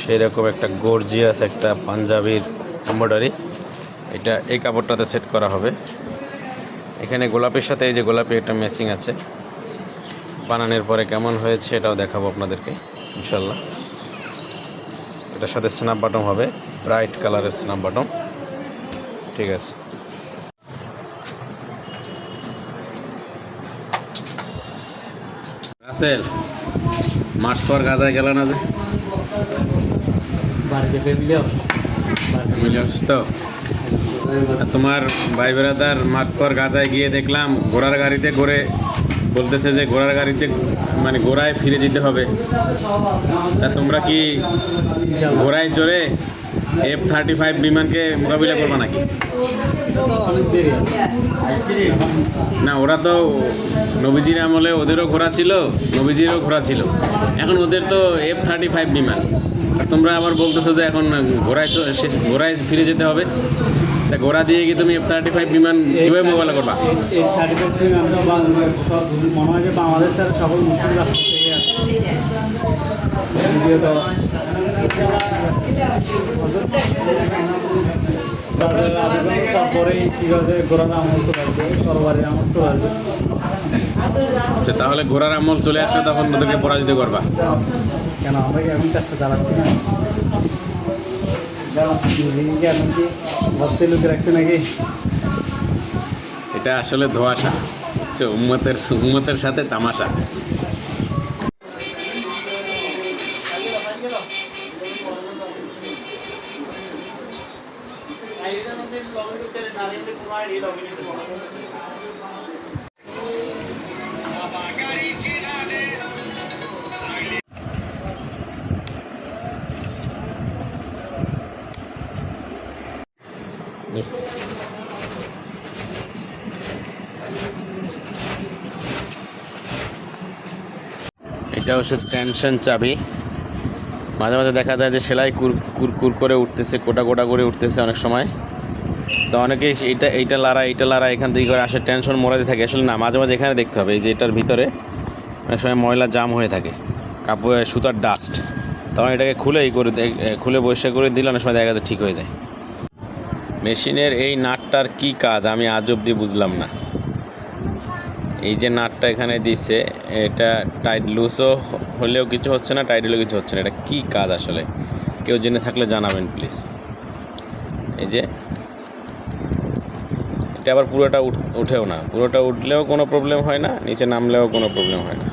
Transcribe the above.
সেরকম একটা গর্জিয়াস একটা পাঞ্জাবির এমব্রয়ডারি। এটা এই কাপড়টাতে সেট করা হবে। এখানে গোলাপের সাথে এই যে গোলাপি একটা ম্যাচিং আছে। বানানোর পরে কেমন হয়েছে এটাও দেখাবো আপনাদেরকে ইনশাল্লাহ। এটার সাথে স্ন্যাপ বাটন হবে, ব্রাইট কালারের স্ন্যাপ বাটন। ঠিক আছে, রাসেল মার্চ পর গাজায় গেল না যে? ফ্যামিলি অসুস্থ। তোমার ভাই বেড়াদার মার্চ পর গাজায় গিয়ে দেখলাম ঘোড়ার গাড়িতে করে বলতেছে যে ঘোড়ার গাড়িতে মানে ঘোড়ায় ফিরে যেতে হবে। তা তোমরা কি ঘোড়ায় চড়ে F-35 বিমানকে মোকাবিলা করবা নাকি? না, ওরা তো নবীজির আমলে ওদেরও ঘোড়া ছিল, নবীজিরও ঘোড়া ছিল। এখন ওদের তো F-35 বিমান, আর তোমরা আবার বলতেছো যে এখন ঘোড়ায় ফিরে যেতে হবে। তা ঘোড়া দিয়ে কি তুমি F-35 বিমান কীভাবে মোকাবিলা করবা? মনে হয় যে বাংলাদেশ আর সকল মুসলিম রাষ্ট্র থেকে আছে। তারপরেই ঠিক আছে, ঘোড়ার আমল চলে আসবে, তরবারির আমল চলে আসবে। আচ্ছা, তাহলে ঘোড়ার আমল চলে আসলে তখন ওদেরকে পরাজিত করবা? কেন, আমরা কি এখন চেষ্টা চালাচ্ছি না? এখন কি ভক্তি লুকে রাখছে নাকি? এটা আসলে ধোঁয়াশা, উম্মতের সাথে তামাশা। এটা হচ্ছে টেনশন চাবি। মাঝে মাঝে দেখা যায় যে সেলাই কুর করে উঠতেছে, কোটা করে উঠতেছে অনেক সময়। তো অনেকে এইটা লারা এখান থেকে করে আসে, টেনশন মোড়াতে থাকে। আসলে না, মাঝে মাঝে এখানে দেখতে হবে, এই যে এটার ভিতরে অনেক সময় ময়লা জাম হয়ে থাকে, কাপড়ে সুতার ডাস্ট। তখন এটাকে খুলে পরিষ্কার করে দিলে অনেক সময় দেখা যাচ্ছে ঠিক হয়ে যায়। মেশিনের এই নাটটার কি কাজ আমি আজ অবধি বুঝলাম না। এই যে নাটটা এখানে দিচ্ছে, এটা টাইট লুজও হলেও কিছু হচ্ছে না, টাইট হলেও কিছু হচ্ছে না। এটা কি কাজ আসলে? কেউ জেনে থাকলে জানাবেন প্লিজ। এই যে এটা আবার পুরোটা উঠেও না, পুরোটা উঠলেও কোনো প্রবলেম হয় না, নিচে নামলেও কোনো প্রবলেম হয় না।